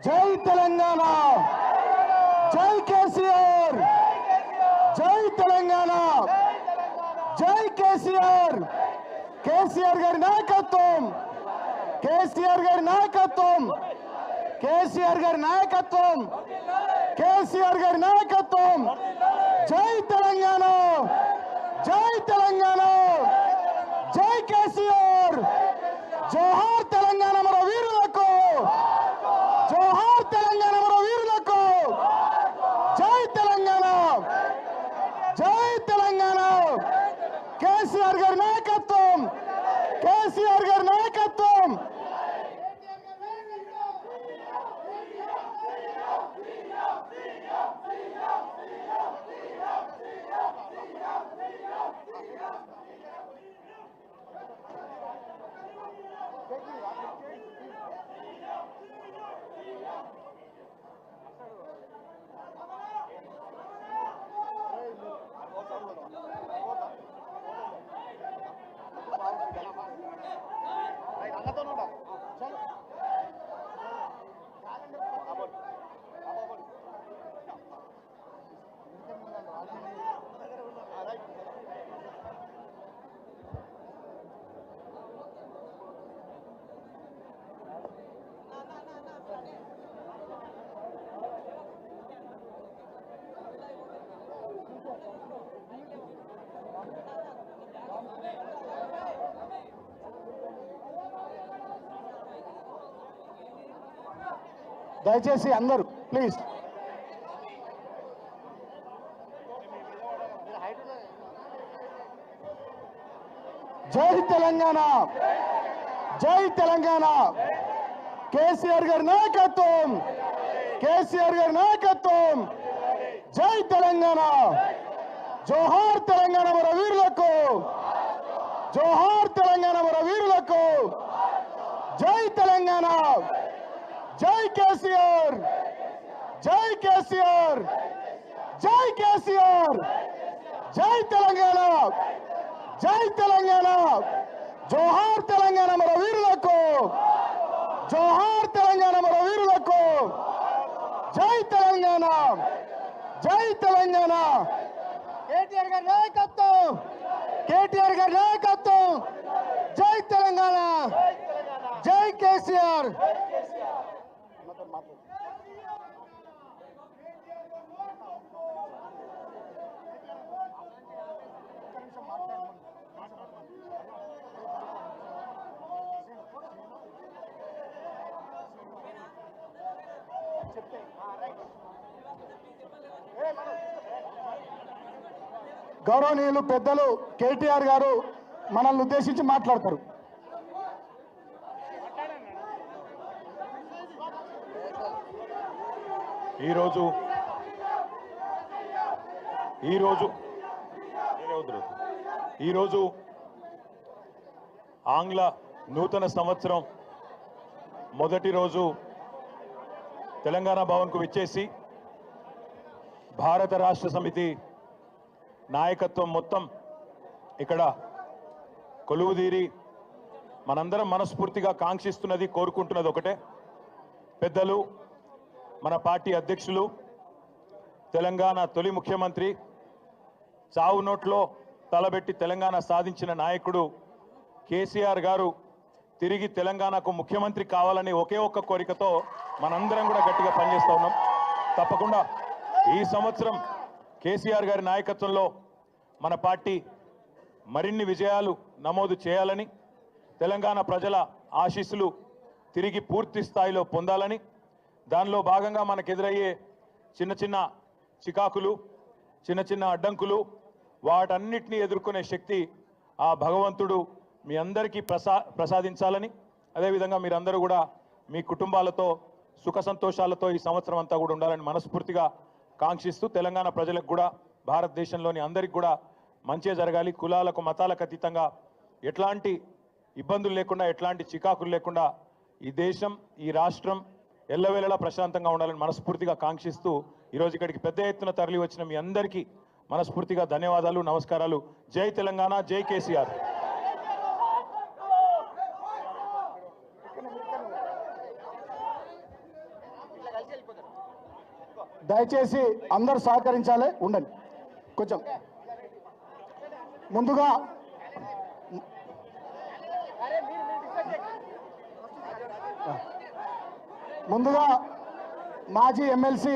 జై తెలంగాణ, జై కేసీఆర్, జై తెలంగాణ, జై కేసీఆర్. కేసీఆర్ గారి నాయకత్వం, కేసీఆర్ గారి నాయకత్వం, కేసీఆర్ గారి నాయకత్వం, కేసీఆర్ గారి నాయకత్వం. జై తెలంగాణ, జై తెలంగాణ, జై కేసీఆర్. జోహార్ తెలంగాణ మన వీరులకు, జోహార్ తెలంగాణ మన వీరులకు. జై తెలంగాణ, జై తెలంగాణ. కేసీఆర్ గారి నాయకత్వం, కేసీఆర్ గారి నాయకత్వం. దయచేసి అందరూ ప్లీజ్. జై తెలంగాణ, జై తెలంగాణ. కేసీఆర్ గారి నాయకత్వం, కేసీఆర్ గారి నాయకత్వం. జై తెలంగాణ, జోహార్ తెలంగాణ మన వీరులకు, జోహార్ తెలంగాణ మన వీరులకు. జై తెలంగాణ, జై కేసీఆర్, జై కేసీఆర్, జై కేసీఆర్. జై తెలంగాణ, జై తెలంగాణ. జోహార్ తెలంగాణ మన వీరులకు, జోహార్ తెలంగాణ మన వీరులకు. జై తెలంగాణ, జై తెలంగాణ. కేటీఆర్ గారి నాయకత్వం, కేటీఆర్ గారి నాయకత్వం. జై తెలంగాణ, జై కేసీఆర్. గౌరవనీయులు పెద్దలు కేటీఆర్ గారు మనల్ని ఉద్దేశించి మాట్లాడతారు. ఈరోజు ఆంగ్ల నూతన సంవత్సరం మొదటి రోజు తెలంగాణ భవన్కు విచ్చేసి భారత రాష్ట్ర సమితి నాయకత్వం మొత్తం ఇక్కడ కొలువుదీరి మనందరం మనస్ఫూర్తిగా కాంక్షిస్తున్నది, కోరుకుంటున్నది ఒకటే. పెద్దలు, మన పార్టీ అధ్యక్షులు, తెలంగాణ తొలి ముఖ్యమంత్రి, చావు నోట్లో తలబెట్టి తెలంగాణ సాధించిన నాయకుడు కేసీఆర్ గారు తిరిగి తెలంగాణకు ముఖ్యమంత్రి కావాలని ఒకే ఒక్క కోరికతో మనందరం కూడా గట్టిగా పనిచేస్తూ ఉన్నాం. తప్పకుండా ఈ సంవత్సరం కేసీఆర్ గారి నాయకత్వంలో మన పార్టీ మరిన్ని విజయాలు నమోదు చేయాలని, తెలంగాణ ప్రజల ఆశీస్సులు తిరిగి పూర్తి స్థాయిలో పొందాలని, దానిలో భాగంగా మనకు ఎదురయ్యే చిన్న చిన్న చికాకులు, చిన్న చిన్న అడ్డంకులు, వాటన్నిటినీ ఎదుర్కొనే శక్తి ఆ భగవంతుడు మీ అందరికీ ప్రసాదించాలని, అదేవిధంగా మీరందరూ కూడా మీ కుటుంబాలతో సుఖ సంతోషాలతో ఈ సంవత్సరం అంతా కూడా ఉండాలని మనస్ఫూర్తిగా కాంక్షిస్తూ, తెలంగాణ ప్రజలకు కూడా భారతదేశంలోని అందరికి కూడా మంచి జరగాలి, కులాలకు మతాలకు అతీతంగా ఎట్లాంటి ఇబ్బందులు లేకుండా, ఎట్లాంటి చికాకులు లేకుండా ఈ దేశం, ఈ రాష్ట్రం ఎల్లవేళలా ప్రశాంతంగా ఉండాలని మనస్ఫూర్తిగా కాంక్షిస్తూ ఈరోజు ఇక్కడికి పెద్ద ఎత్తున తరలి వచ్చిన మీ అందరికీ మనస్ఫూర్తిగా ధన్యవాదాలు, నమస్కారాలు. జై తెలంగాణ, జై కేసీఆర్. దయచేసి అందరూ సహకరించాలి. ఉండండి కొంచెం. ముందుగా మాజీ ఎమ్మెల్సీ